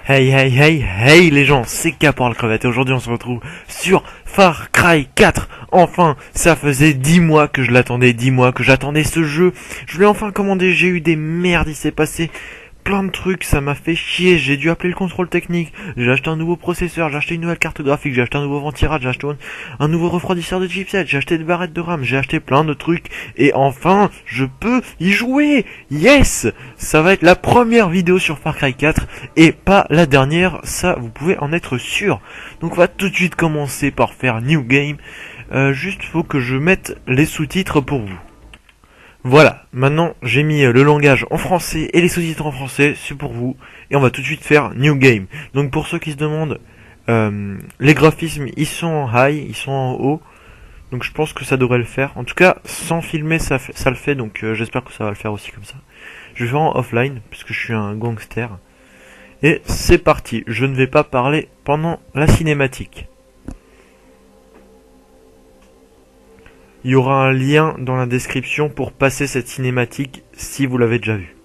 Hey hey hey hey les gens, c'est Caporal Crevette et aujourd'hui on se retrouve sur Far Cry 4. Enfin, ça faisait 10 mois que je l'attendais, 10 mois que j'attendais ce jeu. Je l'ai enfin commandé, j'ai eu des merdes, il s'est passé plein de trucs, ça m'a fait chier, j'ai dû appeler le contrôle technique, j'ai acheté un nouveau processeur, j'ai acheté une nouvelle carte graphique, j'ai acheté un nouveau ventirad, j'ai acheté un nouveau refroidisseur de chipset, j'ai acheté des barrettes de RAM, j'ai acheté plein de trucs, et enfin, je peux y jouer. Yes! Ça va être la première vidéo sur Far Cry 4, et pas la dernière, ça vous pouvez en être sûr. Donc on va tout de suite commencer par faire New Game, juste faut que je mette les sous-titres pour vous. Voilà, maintenant j'ai mis le langage en français et les sous-titres en français, c'est pour vous, et on va tout de suite faire New Game. Donc pour ceux qui se demandent, les graphismes ils sont en high, ils sont en haut, donc je pense que ça devrait le faire. En tout cas, sans filmer ça le fait, donc j'espère que ça va le faire aussi comme ça. Je vais faire en offline, puisque je suis un gangster. Et c'est parti, je ne vais pas parler pendant la cinématique. Il y aura un lien dans la description pour passer cette cinématique si vous l'avez déjà vue.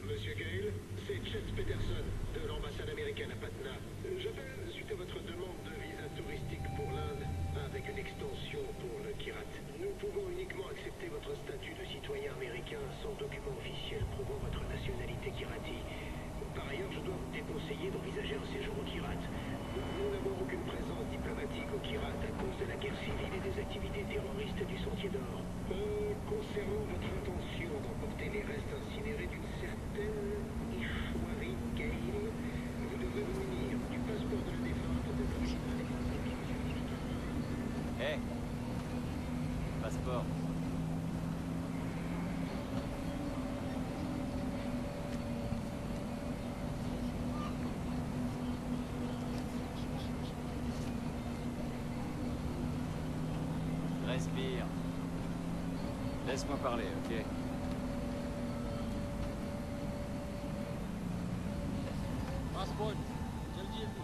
Monsieur Gale, c'est Chet Peterson de l'ambassade américaine à Patna. J'appelle suite à votre demande de visa touristique pour l'Inde avec une extension pour le Kirat. Nous pouvons uniquement accepter votre statut de citoyen américain sans document officiel prouvant votre nationalité kirati. Par ailleurs, je dois vous déconseiller d'envisager un séjour au Kirat. Nous n'avons aucune présence diplomatique au Kirat à cause de la guerre civile et des activités terroristes du Sentier d'Or. Concernant votre intention d'emporter les restes incinérés d'une certaine Ishwari Gale, vous devrez vous munir du passeport de la défunte de l'original. Hé, passeport. Respire. Laisse-moi parler, ok? Passeport, जल्दी जल्दी.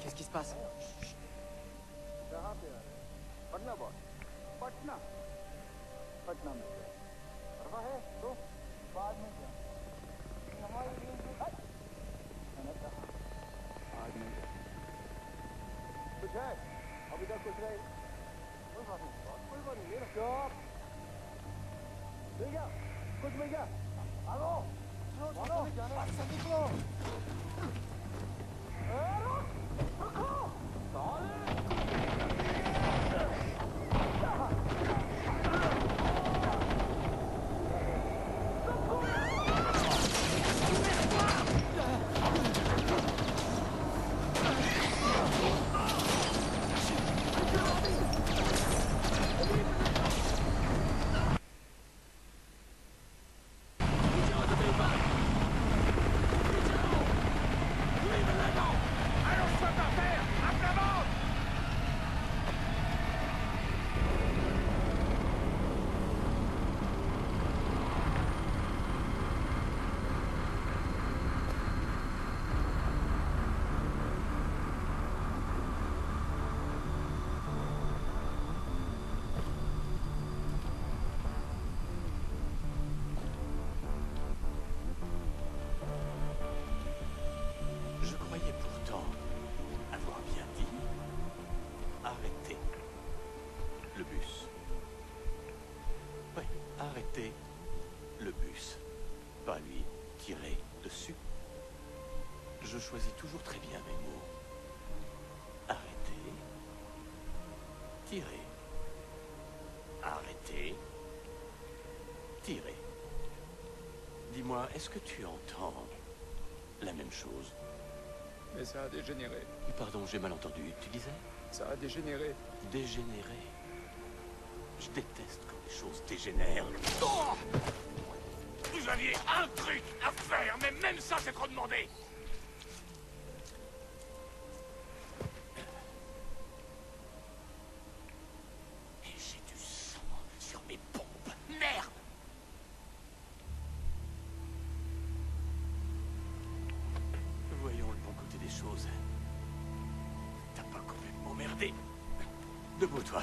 Qu'est-ce qui se passe? Patna boss Patna Patna में क्या परवाह है तो बाद में क्या हमारे लिए मैंने कहा आज में क्या कुछ है अभी तक कुछ नहीं कोई बात नहीं मेरा जॉब मिल गया कुछ मिल गया आलो चलो जाने निकलो रुको dessus. Je choisis toujours très bien mes mots. Arrêtez. Tirez. Arrêtez. Tirez. Dis-moi, est-ce que tu entends la même chose? Mais ça a dégénéré. Pardon, j'ai mal entendu. Tu disais? Ça a dégénéré. Dégénéré. Je déteste quand les choses dégénèrent. Oh! Vous aviez un truc à faire, mais même ça, c'est trop demandé. Et j'ai du sang sur mes pompes. Merde! Voyons le bon côté des choses. T'as pas complètement merdé. Debout, toi.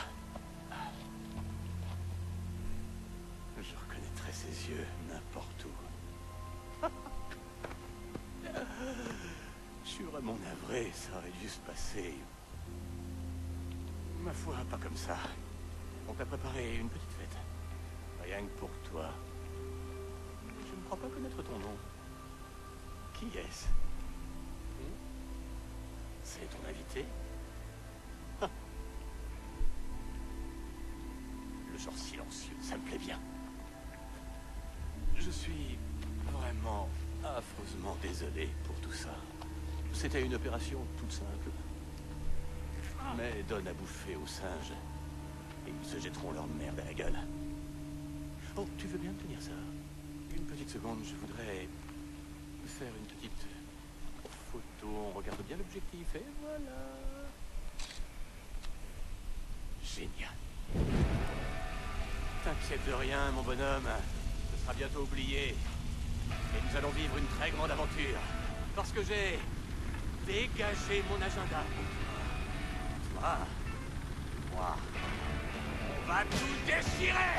Je reconnaîtrais ses yeux n'importe où. Je suis vraiment navré, ça aurait dû se passer. Ma foi, pas comme ça. On t'a préparé une petite fête. Rien que pour toi. Je ne crois pas connaître ton nom. Qui est-ce? C'est ton invité? Le genre silencieux, ça me plaît bien. Je suis vraiment affreusement désolé pour tout ça. C'était une opération toute simple. Mais donne à bouffer aux singes et ils se jetteront leur merde à la gueule. Oh, tu veux bien me tenir ça? Une petite seconde, je voudrais faire une petite photo. On regarde bien l'objectif et voilà. Génial. T'inquiète de rien, mon bonhomme. Ce sera bientôt oublié. Et nous allons vivre une très grande aventure. Parce que j'ai dégagé mon agenda. Toi, moi, on va tout déchirer.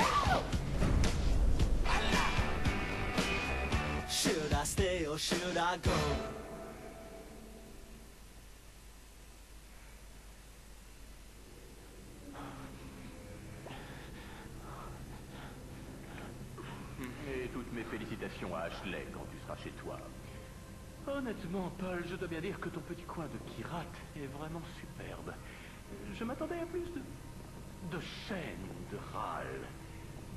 Should I stay or should I go? Et toutes mes félicitations à Ashley quand tu seras chez toi. Honnêtement, Paul, je dois bien dire que ton petit coin de Kirat est vraiment superbe. Je m'attendais à plus de chaînes ou de râles.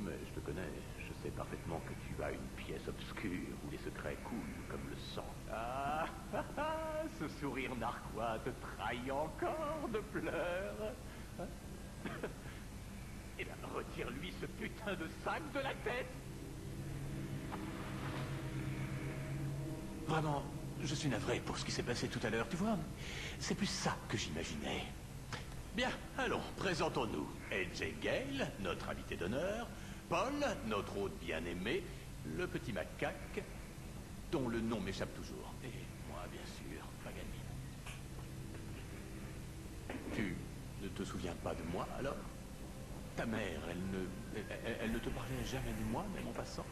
Mais je te connais, je sais parfaitement que tu as une pièce obscure où les secrets coulent comme le sang. Ah, ce sourire narquois te trahit encore de pleurs. Eh bien, retire-lui ce putain de sac de la tête. Vraiment, je suis navré pour ce qui s'est passé tout à l'heure, tu vois. C'est plus ça que j'imaginais. Bien, allons, présentons-nous. AJ Gale, notre invité d'honneur. Paul, notre hôte bien-aimé. Le petit macaque, dont le nom m'échappe toujours. Et moi, bien sûr, Paganini. Tu ne te souviens pas de moi, alors? Ta mère, elle ne te parlait jamais de moi, même en passant?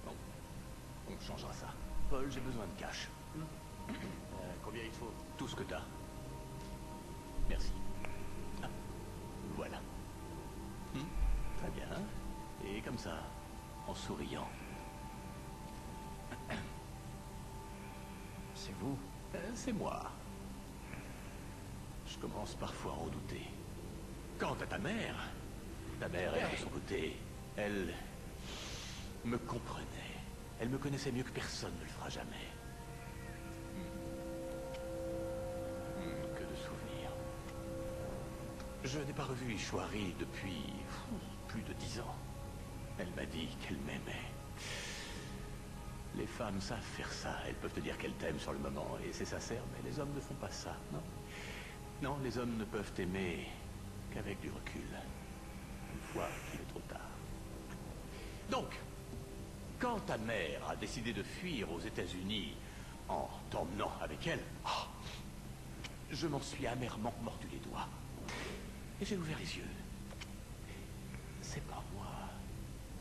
Bon, on changera ça. Paul, j'ai besoin de cash. Combien il faut? Tout ce que t'as. Merci. Ah, voilà. Très bien. Et comme ça, en souriant. C'est vous? C'est moi. Je commence parfois à en douter. Quant à ta mère, elle, de son côté, elle me comprenait. Elle me connaissait mieux que personne ne le fera jamais. Que de souvenirs. Je n'ai pas revu Ishwari depuis plus de 10 ans. Elle m'a dit qu'elle m'aimait. Les femmes savent faire ça. Elles peuvent te dire qu'elles t'aiment sur le moment, et c'est sincère, mais les hommes ne font pas ça, non? Non, les hommes ne peuvent aimer qu'avec du recul. Une fois qu'il est trop tard. Donc, quand ta mère a décidé de fuir aux États-Unis en t'emmenant avec elle, je m'en suis amèrement mordu les doigts. Et j'ai ouvert les yeux. C'est pas moi.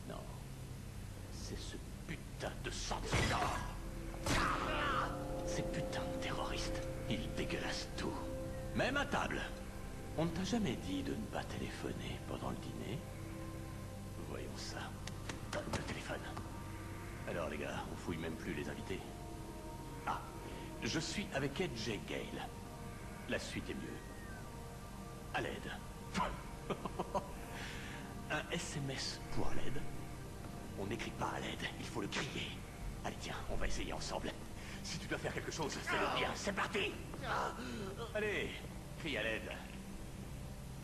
Non. C'est ce putain de sentinelle. Ces putains de terroristes. Ils dégueulassent tout. Même à table. On ne t'a jamais dit de ne pas téléphoner pendant le dîner? Voyons ça. Le téléphone. Alors, Alors les gars, on fouille même plus les invités. Ah, je suis avec AJ Gale. La suite est mieux. À l'aide. Un SMS pour à l'aide. On n'écrit pas à l'aide, il faut le crier. Allez tiens, on va essayer ensemble. Si tu dois faire quelque chose, fais-le bien, c'est parti. Allez, crie à l'aide.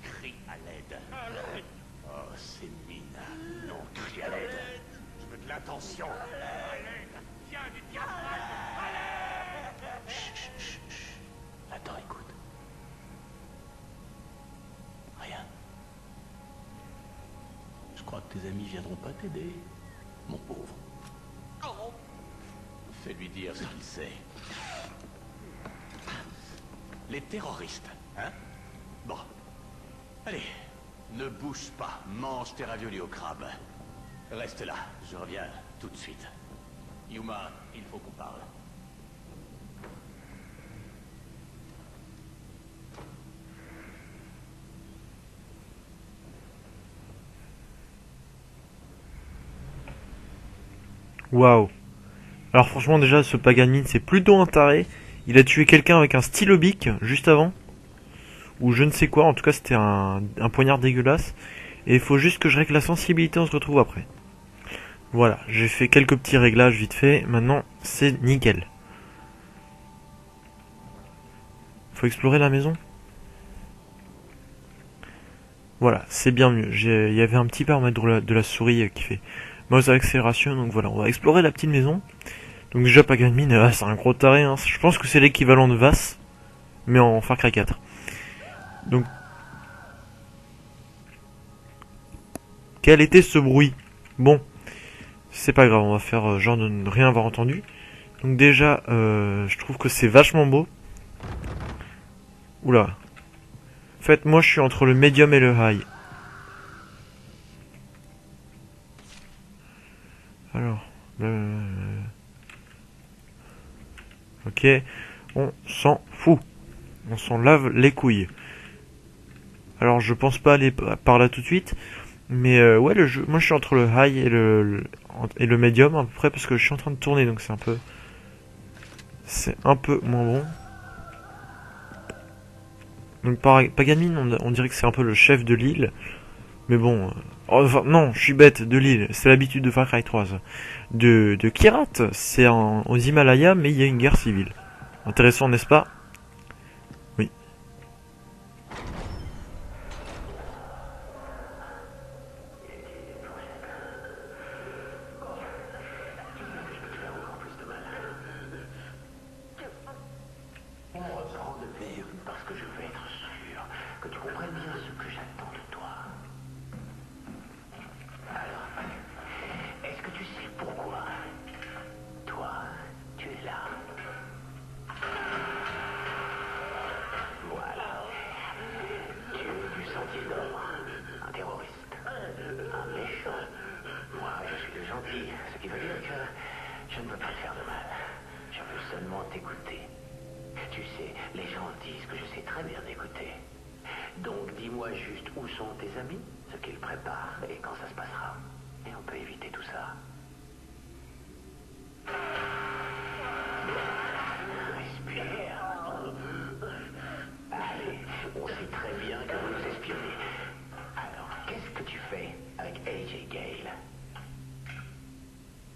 Crie à l'aide. Oh, c'est mine. Non, crie à l'aide. Je veux de l'attention. À l'aide. Tiens, du diaphragme. À l'aide. Chut, chut, chut, chut. Attends, écoute. Rien. Je crois que tes amis viendront pas t'aider, mon pauvre. Oh. Fais-lui dire ce qu'il sait. Les terroristes, hein? Bon. Allez, ne bouge pas, mange tes raviolis au crabe. Reste là, je reviens tout de suite. Yuma, il faut qu'on parle. Waouh. Alors franchement déjà ce Paganmin c'est plutôt un taré. Il a tué quelqu'un avec un stylo bic juste avant. Ou je ne sais quoi, en tout cas c'était un poignard dégueulasse. Et il faut juste que je règle la sensibilité, on se retrouve après. Voilà, j'ai fait quelques petits réglages vite fait, maintenant c'est nickel. Faut explorer la maison. Voilà, c'est bien mieux. Il y avait un petit paramètre de la souris qui fait mouse accélération, donc voilà, on va explorer la petite maison. Donc déjà Paganmin, c'est un gros taré, hein. Je pense que c'est l'équivalent de Vaas, mais en Far Cry 4. Donc, quel était ce bruit? Bon, c'est pas grave, on va faire genre de ne rien avoir entendu. Donc déjà, je trouve que c'est vachement beau. Oula. En fait, moi je suis entre le medium et le high. Alors, ok, on s'en fout. On s'en lave les couilles. Alors je pense pas aller par là tout de suite. Mais ouais, le jeu, moi je suis entre le high et le medium à peu près parce que je suis en train de tourner, donc c'est un peu moins bon. Donc Paganmin, on dirait que c'est un peu le chef de l'île. Mais bon, enfin, non, je suis bête, de l'île, c'est l'habitude de Far Cry 3. De Kyrat, c'est aux Himalayas, mais il y a une guerre civile. Intéressant, n'est-ce pas? Oui. Parce que je veux être sûr que tu comprennes bien ce que j'attends de toi. Alors, est-ce que tu sais pourquoi toi, tu es là? Voilà. Tu es du Sentier d'Or, un terroriste, un méchant. Moi, je suis le gentil, ce qui veut dire que je ne veux pas te faire de mal. Je veux seulement t'écouter. Tu sais, les gens disent que je sais très bien écouter. Donc dis-moi juste où sont tes amis, ce qu'ils préparent et quand ça se passera. Et on peut éviter tout ça. Respire. Allez, on sait très bien que vous nous espionnez. Alors, qu'est-ce que tu fais avec AJ Gale?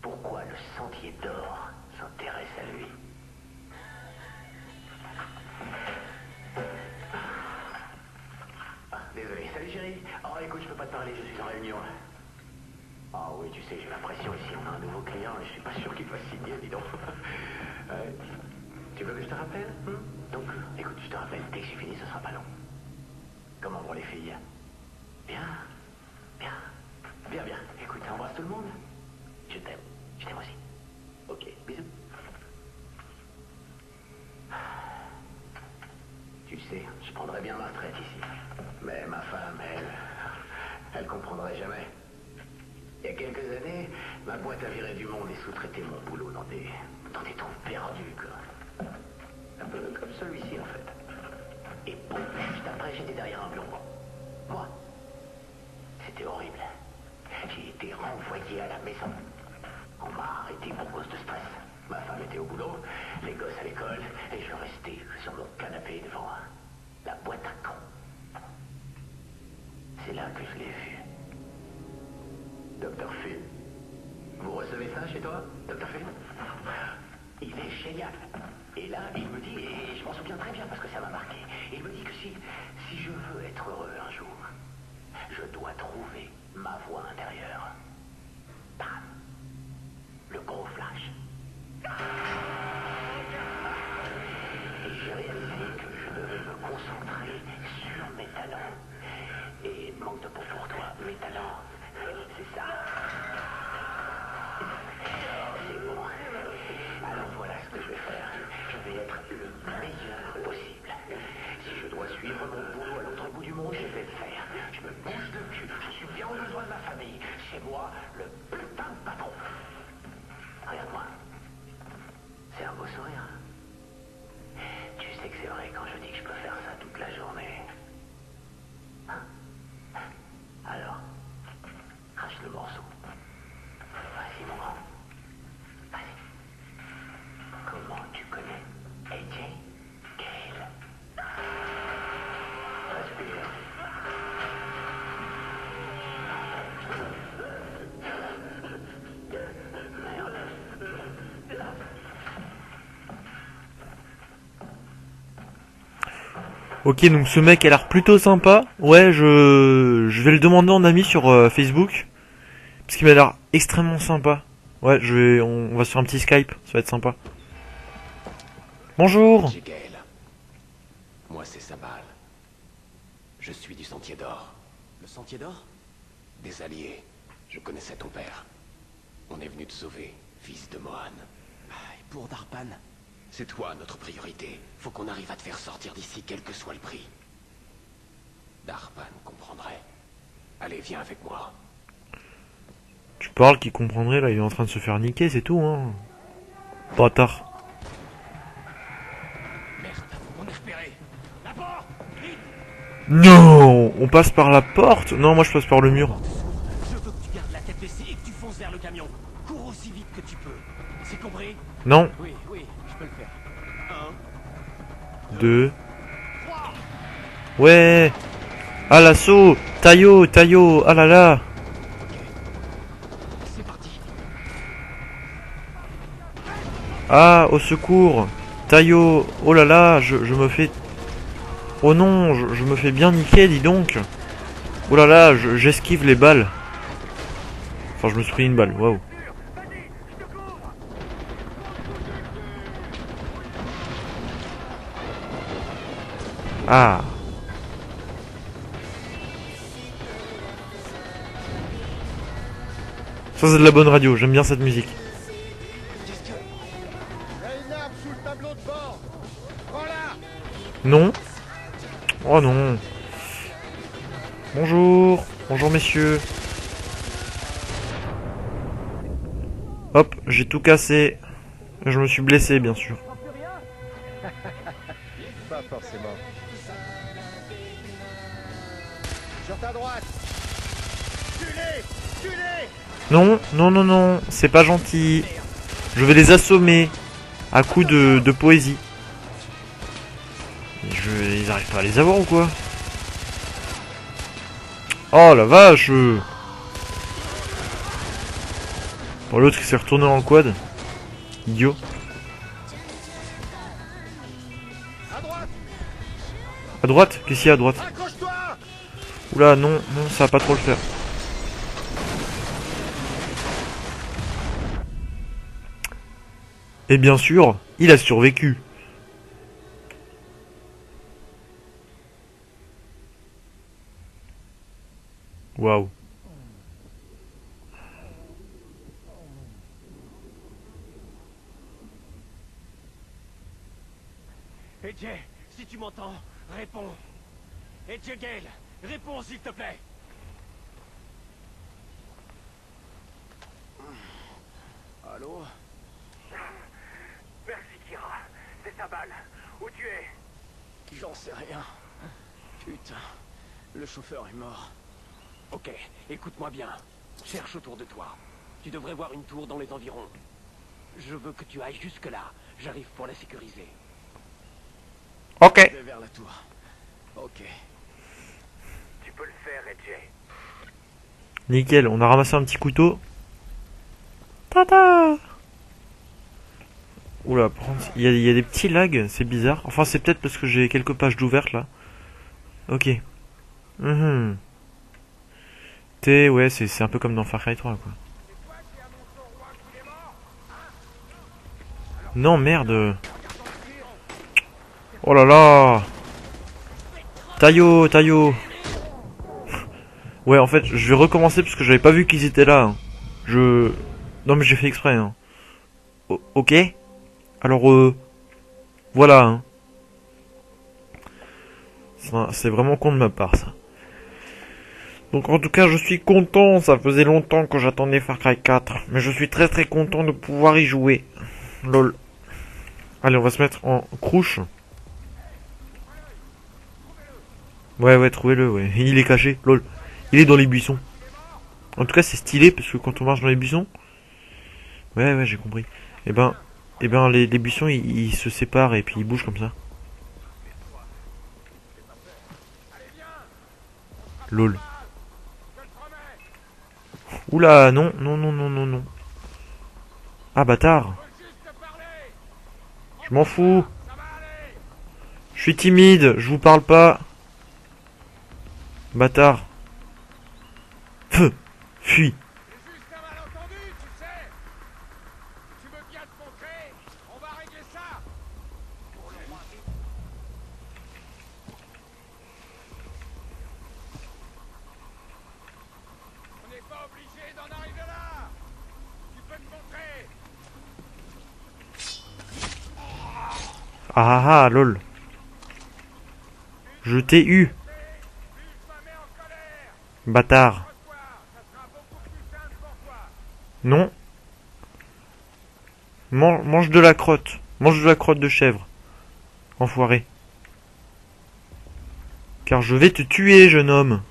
Pourquoi le Sentier d'Or s'intéresse à lui? Désolé, salut chérie. Oh écoute, je peux pas te parler, je suis en réunion. Ah oui, tu sais, j'ai l'impression ici, on a un nouveau client et je suis pas sûr qu'il va signer, dis donc. Tu veux que je te rappelle? Donc, écoute, je te rappelle, dès que j'ai fini, ce sera pas long. Comment vont les filles? Bien, bien, bien, bien. Écoute, embrasse tout le monde. Je t'aime aussi. Ok, bisous. Tu sais, je prendrais bien ma retraite ici. Mais ma femme, elle comprendrait jamais. Il y a quelques années, ma boîte a viré du monde et sous-traité mon boulot dans des trous perdus, quoi. Un peu comme celui-ci, en fait. Et bon, juste après, j'étais derrière un bureau. Moi, c'était horrible. J'ai été renvoyé à la maison. On m'a arrêté pour partais au boulot, les gosses à l'école, et je restais sur mon canapé devant la boîte à con. C'est là que je l'ai vu. Dr. Phil. Vous recevez ça chez toi, Dr. Phil? Il est génial. Et là, il me dit, et je m'en souviens très bien parce que ça m'a marqué, il me dit que si je veux être heureux un jour, je dois trouver ma voix intérieure. Bam. Le gros flash. Et j'ai réalisé que je devais me concentrer sur mes talents. Et manque de peau pour toi, mes talents, c'est ça. C'est bon. Alors voilà ce que je vais faire. Je vais être le meilleur possible. Si je dois suivre mon boulot à l'autre bout du monde, je vais le faire. Je me bouge le cul. Je suis bien au besoin de ma famille. C'est moi le putain de patron. Regarde-moi. C'est un beau sourire. Tu sais que c'est vrai quand je dis que je peux faire ça toute la journée. Hein? Alors, crache le morceau. Vas-y, mon grand. Vas-y. Comment tu connais AJ Gale? Respire. Ok, donc ce mec a l'air plutôt sympa. Ouais, je vais le demander en ami sur Facebook. Parce qu'il m'a l'air extrêmement sympa. Ouais, on va se faire un petit Skype, ça va être sympa. Bonjour. AJ Gale. Moi, c'est Sabal. Je suis du Sentier d'Or. Le Sentier d'Or? Des alliés. Je connaissais ton père. On est venu te sauver, fils de Mohan. Et pour Darpan? C'est toi notre priorité. Faut qu'on arrive à te faire sortir d'ici, quel que soit le prix. Darpan comprendrait. Allez, viens avec moi. Tu parles qu'il comprendrait, là, il est en train de se faire niquer, c'est tout, hein. Bâtard. Merde, on est repéré. La porte! Vite! Non, on passe par la porte. Non, moi je passe par le mur. Je veux que tu gardes la tête baissée et que tu fonces vers le camion. Cours aussi vite que tu peux. C'est compris? Non. Oui, je peux le faire. 2. Ouais. Ah l'assaut. Taillot, ah là là. C'est parti. Ah, au secours. Taillot. Oh là là, je me fais... Oh non, je me fais bien niquer, dis donc. Oh là là, j'esquive les balles. Enfin, je me suis pris une balle, waouh. Ah. Ça c'est de la bonne radio, j'aime bien cette musique. Non. Oh non. Bonjour. Bonjour messieurs. Hop, j'ai tout cassé. Je me suis blessé bien sûr. Pas forcément. Sur ta droite. Tuez-les. Non, non, non, non, c'est pas gentil. Je vais les assommer à coups de poésie. Ils arrivent pas à les avoir ou quoi? Oh la vache! Bon, l'autre il s'est retourné dans le quad. Idiot. À droite? Qu'est-ce qu'il y a à droite? Oula, non, non, ça va pas trop le faire. Et bien sûr, il a survécu. Waouh. AJ, si tu m'entends, réponds. AJ Gale, réponds s'il te plaît. Allô? Merci, Kira. C'est Sabal. Où tu es? J'en sais rien. Putain, le chauffeur est mort. Ok, écoute-moi bien. Cherche autour de toi. Tu devrais voir une tour dans les environs. Je veux que tu ailles jusque là. J'arrive pour la sécuriser. Ok. Je vais vers la tour. Ok. Tu peux le faire, AJ. Nickel, on a ramassé un petit couteau. Tata. Oula, par contre, il y a des petits lags, c'est bizarre. Enfin, c'est peut-être parce que j'ai quelques pages d'ouvertes là. Ok. Ouais, c'est un peu comme dans Far Cry 3 quoi. Non, merde. Oh là là. Taillot, Taillot. Ouais, en fait, je vais recommencer parce que j'avais pas vu qu'ils étaient là. Hein. Non, mais j'ai fait exprès. Hein. Ok. Alors, voilà. Hein. C'est vraiment con de ma part, ça. Donc, en tout cas, je suis content. Ça faisait longtemps que j'attendais Far Cry 4. Mais je suis très très content de pouvoir y jouer. Lol. Allez, on va se mettre en crouche. Ouais, trouvez-le, ouais. Il est caché, lol. Il est dans les buissons. En tout cas, c'est stylé, parce que quand on marche dans les buissons... Ouais, j'ai compris. Eh ben, les buissons, ils se séparent et puis ils bougent comme ça. Lol. Oula, non. Ah, bâtard. Je m'en fous. Je suis timide, je vous parle pas. Bâtard. Fuis. Juste un malentendu, tu sais. Tu veux bien te montrer? On va régler ça. On n'est pas obligé d'en arriver là. Tu peux te montrer. Ah, lol. Je t'ai eu. Bâtard. Non. Mange de la crotte. Mange de la crotte de chèvre. Enfoiré. Car je vais te tuer, jeune homme.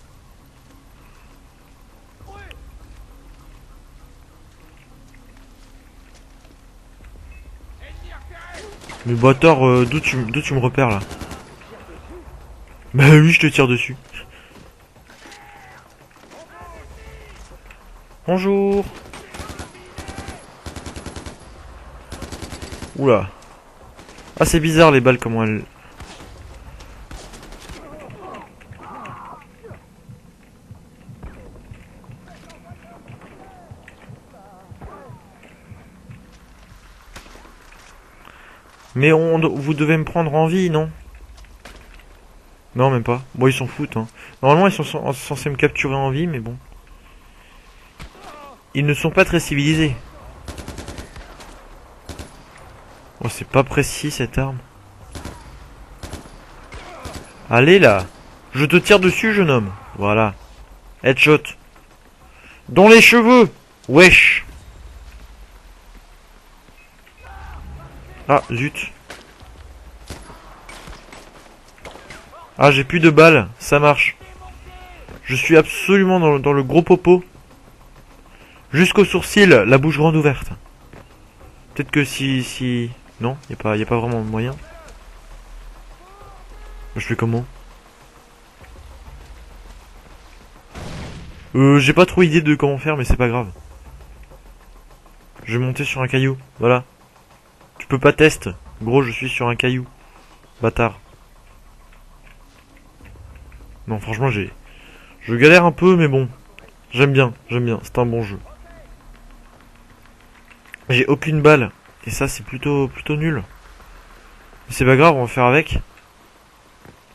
Mais bâtard, d'où tu me repères là? Bah oui, je te tire dessus. Bonjour. Oula. Ah, c'est bizarre les balles, comment elles... Mais vous devez me prendre en vie, non? Non, même pas. Bon, ils s'en foutent, hein. Normalement, ils sont censés me capturer en vie, mais bon. Ils ne sont pas très civilisés. Oh, c'est pas précis, cette arme. Allez, là. Je te tire dessus, jeune homme. Voilà. Headshot. Dans les cheveux. Wesh. Ah, zut. Ah, j'ai plus de balles. Ça marche. Je suis absolument dans le gros popo. Jusqu'au sourcil, la bouche grande ouverte. Peut-être que si... Non, y a pas vraiment de moyen. Je fais comment? J'ai pas trop idée de comment faire, mais c'est pas grave. Je vais monter sur un caillou. Voilà. Tu peux pas tester. Gros, je suis sur un caillou. Bâtard. Non, franchement, je galère un peu, mais bon. J'aime bien. C'est un bon jeu. J'ai aucune balle. Et ça, c'est plutôt nul. Mais c'est pas grave, on va faire avec.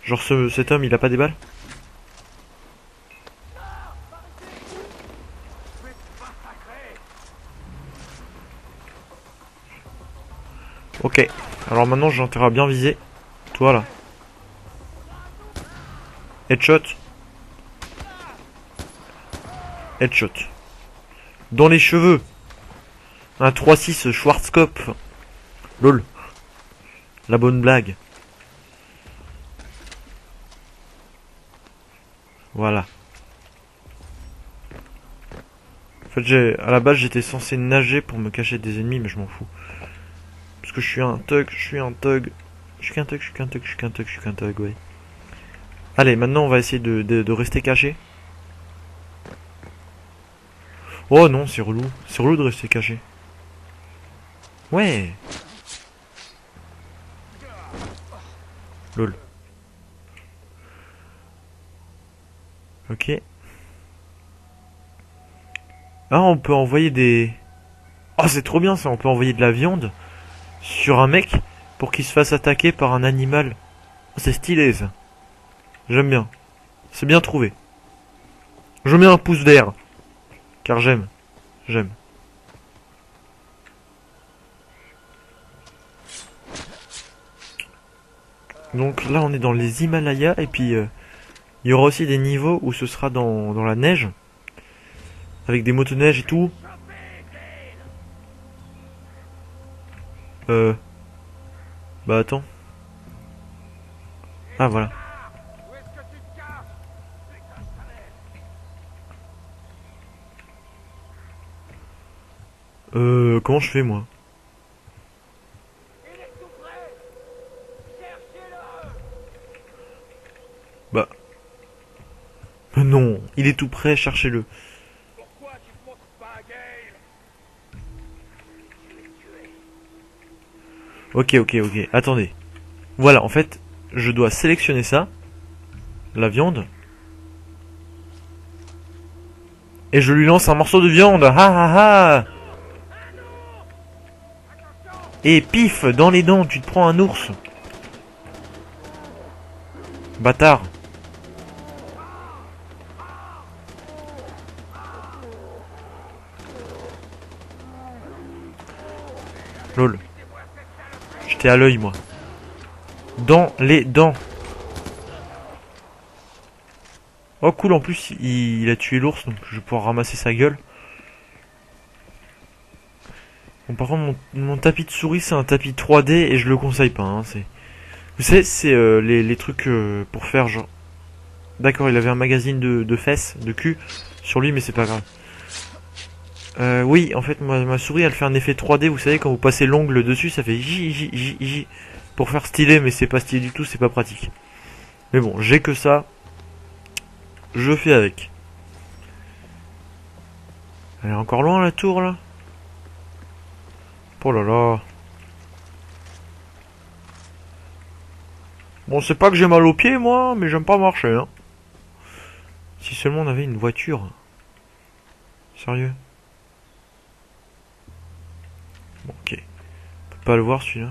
Genre, cet homme, il a pas des balles? Ok. Alors maintenant, j'ai intérêt à bien viser. Toi, là. Headshot. Headshot. Dans les cheveux. Un 3-6 Schwarzkopf. Lol. La bonne blague. Voilà. En fait, à la base, j'étais censé nager pour me cacher des ennemis, mais je m'en fous. Parce que je suis un thug, je suis un thug. Je suis qu'un thug, je suis qu'un thug, je suis qu'un thug, je suis qu'un thug, ouais. Allez, maintenant, on va essayer de rester caché. Oh non, c'est relou. C'est relou de rester caché. Ouais. Lol. Ok. Ah, on peut envoyer des... Oh, c'est trop bien ça, on peut envoyer de la viande sur un mec pour qu'il se fasse attaquer par un animal. Oh, c'est stylé ça. J'aime bien. C'est bien trouvé. Je mets un pouce vert. Car j'aime. J'aime. Donc là on est dans les Himalayas et puis il y aura aussi des niveaux où ce sera dans la neige. Avec des motoneiges et tout. Bah attends. Ah voilà. Où est-ce que tu te caches? Comment je fais moi? Il est tout près. Cherchez-le. Bah. Non, il est tout prêt, cherchez-le. Pourquoi tu te montres pas à Gale? Ok, attendez. Voilà, en fait, je dois sélectionner ça. La viande. Et je lui lance un morceau de viande. Ha ha ha. Et pif, dans les dents, tu te prends un ours. Bâtard. Lol. J'étais à l'œil, moi. Dans les dents. Oh cool, en plus il a tué l'ours, donc je vais pouvoir ramasser sa gueule. Bon, par contre mon tapis de souris c'est un tapis 3D et je le conseille pas, hein, c'est... Vous savez, c'est les trucs pour faire genre... D'accord, il avait un magazine de fesses, de cul sur lui, mais c'est pas grave. Oui, en fait ma souris elle fait un effet 3D, vous savez, quand vous passez l'ongle dessus ça fait j pour faire stylé, mais c'est pas stylé du tout, c'est pas pratique. Mais bon, j'ai que ça. Je fais avec. Elle est encore loin la tour là. Oh là là. Bon, c'est pas que j'ai mal aux pieds moi, mais j'aime pas marcher, hein. Si seulement on avait une voiture. Sérieux. Bon, ok. On peut pas le voir celui-là.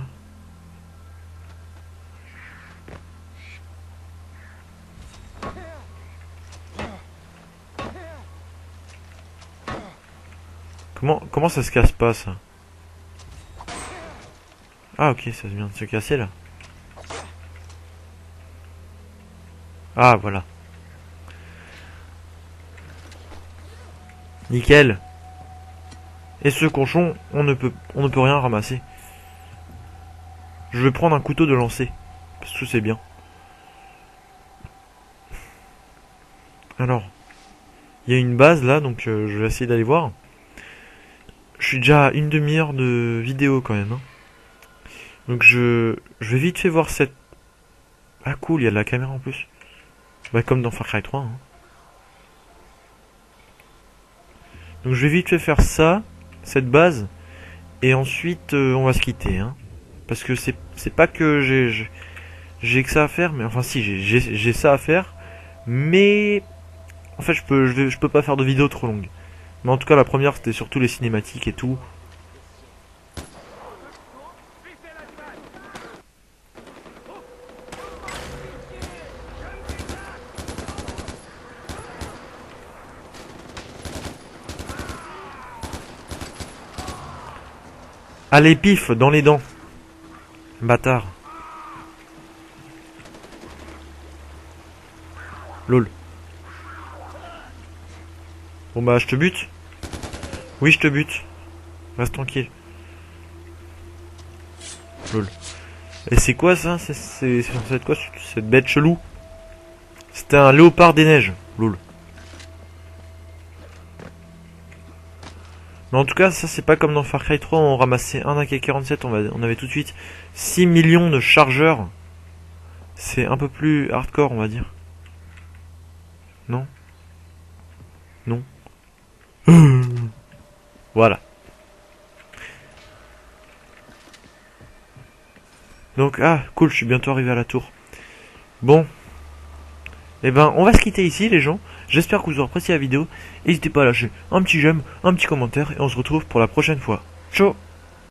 Comment ça se casse pas ça? Ah ok, ça vient de se casser là. Ah voilà. Nickel. Et ce cochon, on ne peut rien ramasser. Je vais prendre un couteau de lancer. Parce que c'est bien. Alors. Il y a une base là, donc je vais essayer d'aller voir. Je suis déjà à une demi-heure de vidéo quand même, hein. Donc je vais vite fait voir cette... Ah cool, il y a de la caméra en plus. Bah comme dans Far Cry 3, hein. Donc je vais vite fait faire ça, cette base. Et ensuite on va se quitter, hein. Parce que c'est pas que j'ai que ça à faire, mais enfin si, j'ai ça à faire. Mais... En fait je peux pas faire de vidéo trop longue. Mais en tout cas la première c'était surtout les cinématiques et tout. Allez pif, dans les dents. Bâtard. Lol. Bon bah je te bute. Oui je te bute. Reste tranquille. Lol. Et c'est quoi ça? C'est censé être quoi cette bête chelou? C'était un léopard des neiges. Lol. Mais en tout cas, ça c'est pas comme dans Far Cry 3, on ramassait un AK-47, on avait tout de suite 6 millions de chargeurs. C'est un peu plus hardcore, on va dire. Non? Non? Voilà. Donc, ah, cool, je suis bientôt arrivé à la tour. Bon. Eh ben, on va se quitter ici, les gens. J'espère que vous aurez apprécié la vidéo. N'hésitez pas à lâcher un petit j'aime, un petit commentaire, et on se retrouve pour la prochaine fois. Ciao!